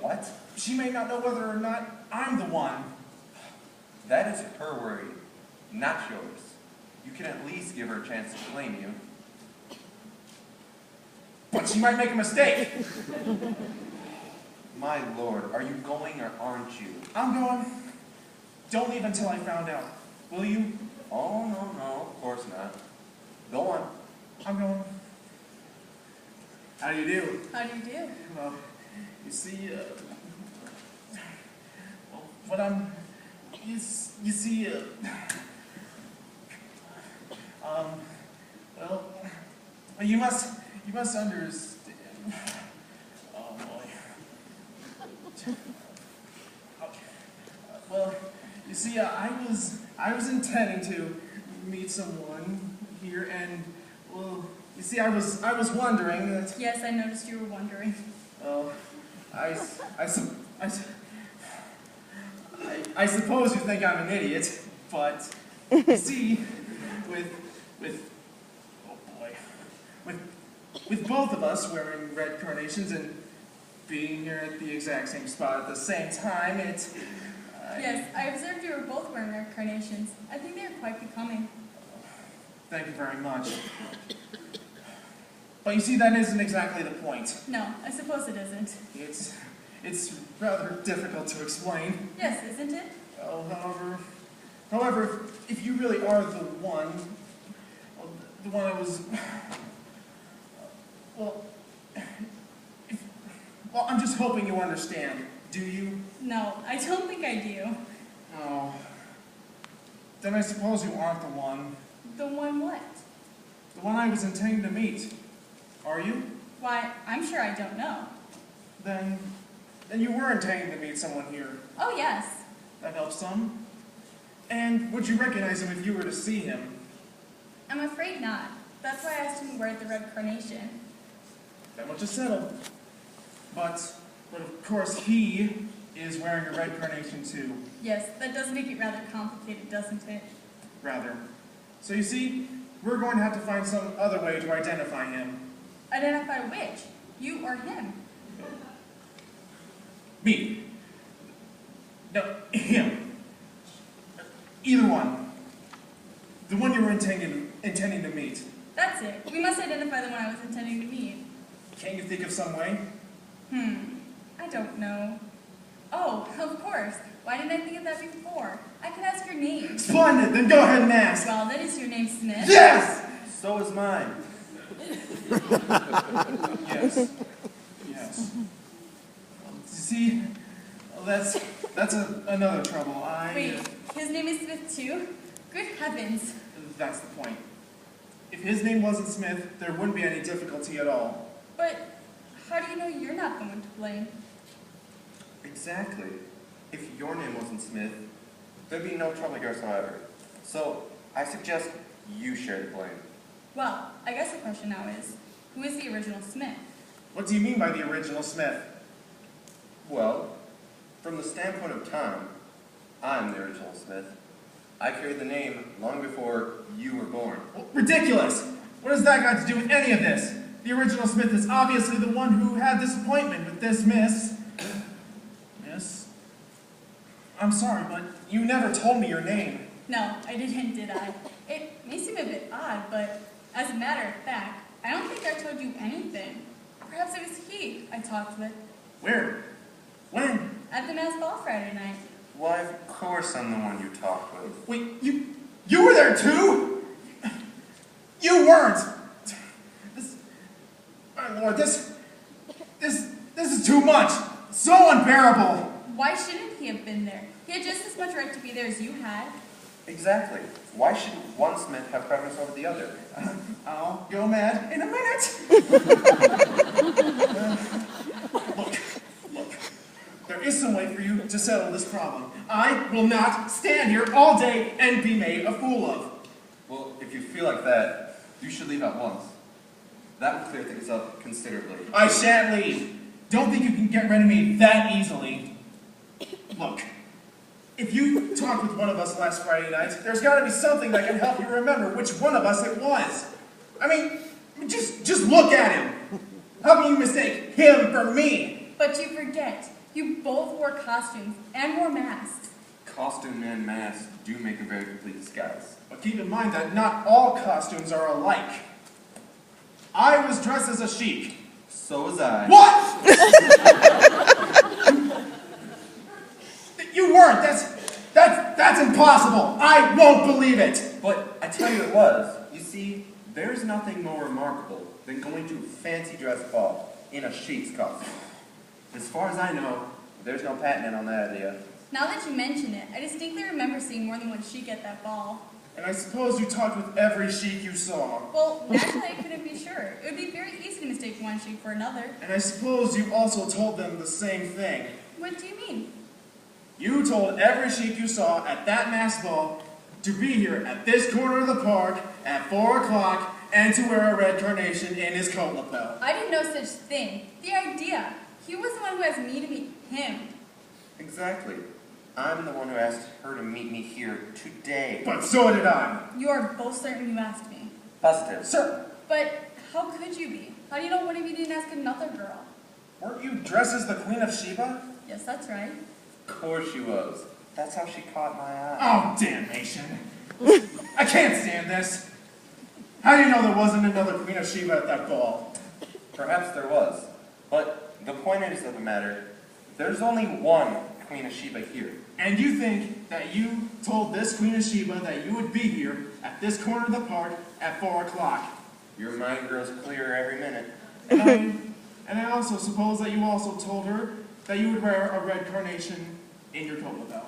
What? She may not know whether or not I'm the one. That is her worry, not yours. You can at least give her a chance to blame you. But she might make a mistake. My lord, are you going or aren't you? I'm going. Don't leave until I found out. Will you? Oh, no, of course not. Go on. I'm going. How do you do? How do you do? Well, you see, what I'm, you see, well, you must understand. Oh boy. Well, you see, I was intending to meet someone here, and well, you see, I was wondering that. Yes, I noticed you were wondering. Well, I suppose you think I'm an idiot, but you see, oh boy, with both of us wearing red carnations and being here at the exact same spot at the same time, Yes, I observed you were both wearing red carnations. I think they are quite becoming. Thank you very much. But you see, that isn't exactly the point. No, I suppose it isn't. It's rather difficult to explain. Yes, isn't it? Oh, however, if you really are the one I was, well, I'm just hoping you understand. Do you? No, I don't think I do. Oh, then I suppose you aren't the one. The one what? The one I was intending to meet. Are you? Why, I'm sure I don't know. Then you were intending to meet someone here. Oh, yes. That helps some. And would you recognize him if you were to see him? I'm afraid not. That's why I asked him to wear the red carnation. That much is settled. But of course he is wearing a red carnation too. Yes, that does make it rather complicated, doesn't it? Rather. So you see, we're going to have to find some other way to identify him. Identify which? You or him? Me. No, him. Either one. The one you were intending to meet. That's it. We must identify the one I was intending to meet. Can't you think of some way? I don't know. Oh, of course. Why didn't I think of that before? I could ask your name. Splendid! Then go ahead and ask. Well, then is your name Smith? Yes! So is mine. Yes. Yes. You see, that's another trouble. Wait, his name is Smith too? Good heavens. That's the point. If his name wasn't Smith, there wouldn't be any difficulty at all. But how do you know you're not the one to blame? Exactly. If your name wasn't Smith, there'd be no trouble whatsoever. So, I suggest you share the blame. Well, I guess the question now is, who is the original Smith? What do you mean by the original Smith? Well, from the standpoint of time, I'm the original Smith. I carried the name long before you were born. Well, ridiculous! What has that got to do with any of this? The original Smith is obviously the one who had this appointment with this Miss. Miss? I'm sorry, but you never told me your name. No, I didn't, did I? It may seem a bit odd, but as a matter of fact, I don't think I told you anything. Perhaps it was he I talked with. Where? When? At the mass ball Friday night. Why, of course I'm the one you talked with. Wait, you were there too? You weren't! My lord, this is too much! So unbearable! Why shouldn't he have been there? He had just as much right to be there as you had. Exactly. Why should one Smith have preference over the other? I'll go mad in a minute! Look. There is some way for you to settle this problem. I will not stand here all day and be made a fool of. Well, if you feel like that, you should leave at once. That would clear things up considerably. I shan't leave. Don't think you can get rid of me that easily. Look, if you talked with one of us last Friday night, there's got to be something that can help you remember which one of us it was. I mean, just look at him. How can you mistake him for me? But you forget. You both wore costumes and wore masks. Costume and mask do make a very complete disguise. But keep in mind that not all costumes are alike. I was dressed as a sheik. So was I. What? You weren't. That's impossible. I won't believe it. But I tell you it was. You see, there's nothing more remarkable than going to a fancy dress ball in a sheik's costume. As far as I know, there's no patent on that idea. Now that you mention it, I distinctly remember seeing more than one sheik at that ball. And I suppose you talked with every sheik you saw. Well, naturally I couldn't be sure. It would be very easy to mistake one sheik for another. And I suppose you also told them the same thing. What do you mean? You told every sheik you saw at that masked ball to be here at this corner of the park at 4 o'clock and to wear a red carnation in his coat lapel. I didn't know such thing. The idea. He was the one who asked me to meet him. Exactly. I'm the one who asked her to meet me here today. But so did I. You are both certain you asked me. Positive. Sir, But how could you be? How do you know one of you didn't ask another girl? weren't you dressed as the Queen of Sheba? Yes, that's right. Of course she was. That's how she caught my eye. Oh, damnation. I can't stand this. How do you know there wasn't another Queen of Sheba at that ball? Perhaps there was. But the point is of the matter, there's only one Queen of Sheba here. And you think that you told this Queen of Sheba that you would be here at this corner of the park at 4 o'clock. Your mind grows clearer every minute. And I also suppose that you also told her that you would wear a red carnation in your coat lapel.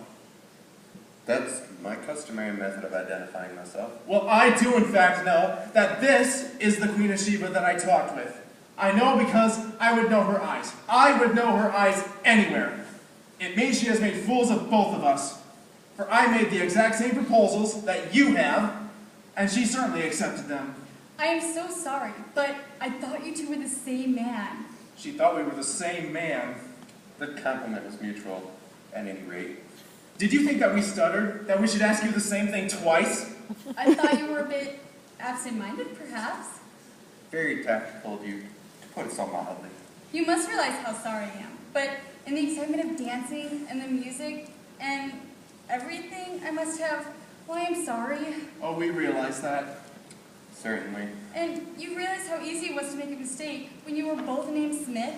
That's my customary method of identifying myself. Well, I do in fact know that this is the Queen of Sheba that I talked with. I know because I would know her eyes. I would know her eyes anywhere. It means she has made fools of both of us. For I made the exact same proposals that you have, and she certainly accepted them. I am so sorry, but I thought you two were the same man. She thought we were the same man. The compliment was mutual, at any rate. Did you think that we stuttered? That we should ask you the same thing twice? I thought you were a bit absent-minded, perhaps. Very tactful of you, to put it so mildly. You must realize how sorry I am, but in the excitement of dancing and the music and everything I must have, well, I am sorry. Oh, we realize that. Certainly. And you realize how easy it was to make a mistake when you were both named Smith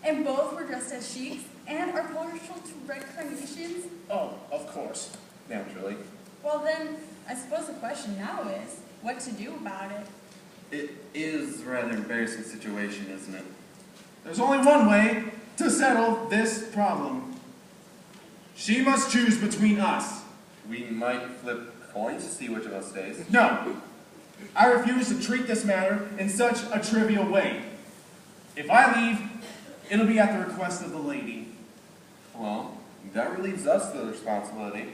and both were dressed as sheiks and are partial to red carnations? Oh, of course. Naturally. Well then, I suppose the question now is, what to do about it? It is a rather embarrassing situation, isn't it? There's only one way to settle this problem. She must choose between us. We might flip coins to see which of us stays. No. I refuse to treat this matter in such a trivial way. If I leave, it'll be at the request of the lady. Well, that relieves us of the responsibility.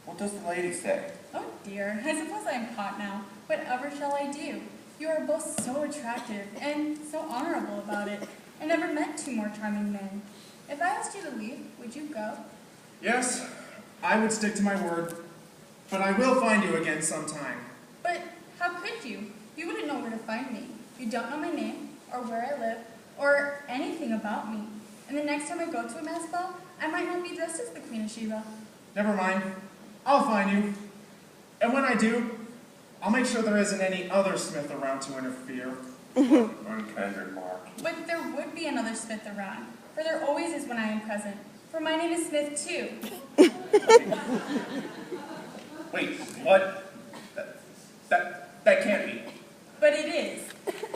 What does the lady say? Oh dear, I suppose I am caught now. Whatever shall I do? You are both so attractive and so honorable about it. I never met two more charming men. If I asked you to leave, would you go? Yes, I would stick to my word, but I will find you again sometime. But how could you? You wouldn't know where to find me. You don't know my name, or where I live, or anything about me. And the next time I go to a mass ball, I might not be dressed as the Queen of Sheba. Never mind. I'll find you. And when I do, I'll make sure there isn't any other Smith around to interfere. Unkind remark. But there would be another Smith around, for there always is when I am present. For my name is Smith too. Wait, what? That can't be. But it is.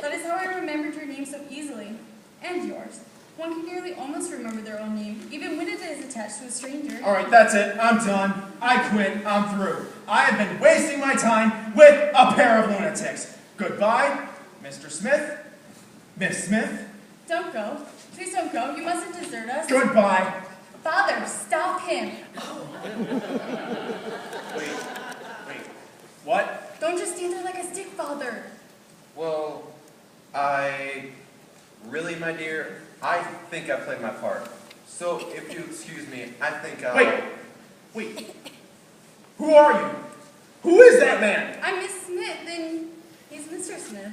That is how I remembered your name so easily. And yours. One can nearly almost remember their own name, even when it is attached to a stranger. All right, that's it. I'm done. I quit. I'm through. I have been wasting my time with a pair of lunatics. Goodbye, Mr. Smith. Miss Smith. Don't go. Please don't go. You mustn't desert us. Goodbye. Father, stop him. Wait. What? Don't just stand there like a stick, Father. Well, really, my dear, I think I played my part. So, if you excuse me, I think I'll... Wait. Who are you? Who is that man? I'm Miss Smith, and he's Mr. Smith.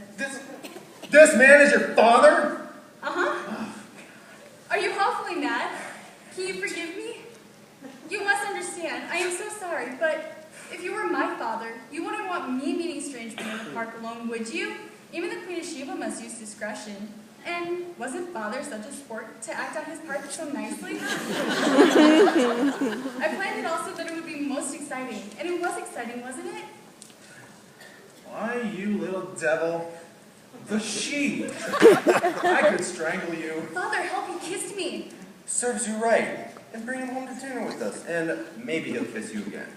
This man is your father? Uh-huh. Are you awfully mad? Mark alone, would you? Even the Queen of Sheba must use discretion. And wasn't Father such a sport to act on his part so nicely? I planned it also that it would be most exciting. And it was exciting, wasn't it? Why, you little devil. The sheep. I could strangle you. Father, help, he kissed me. Serves you right. And bring him home to dinner with us, and maybe he'll kiss you again.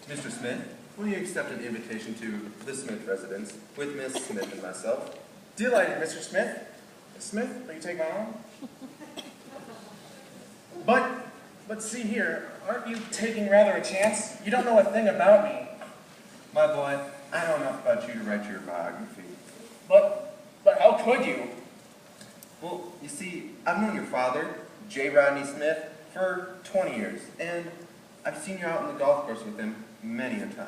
Mr. Smith, will you accept an invitation to the Smith residence with Miss Smith and myself? Delighted, Mr. Smith. Miss Smith, will you take my arm? But see here, aren't you taking rather a chance? You don't know a thing about me. My boy, I know enough about you to write your biography. But how could you? Well, you see, I've known your father, J. Rodney Smith, for 20 years, and I've seen you out on the golf course with him many a time.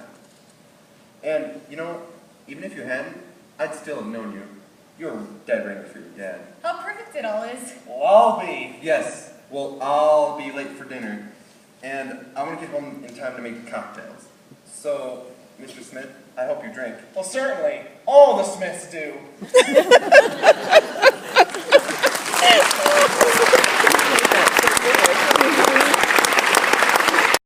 And, you know, even if you hadn't, I'd still have known you. You're a dead ringer for your dad. How perfect it all is. Well, I'll be. Yes, well, I'll be late for dinner, and I want to get home in time to make the cocktails. So, Mr. Smith, I hope you drink. Well, certainly. All the Smiths do.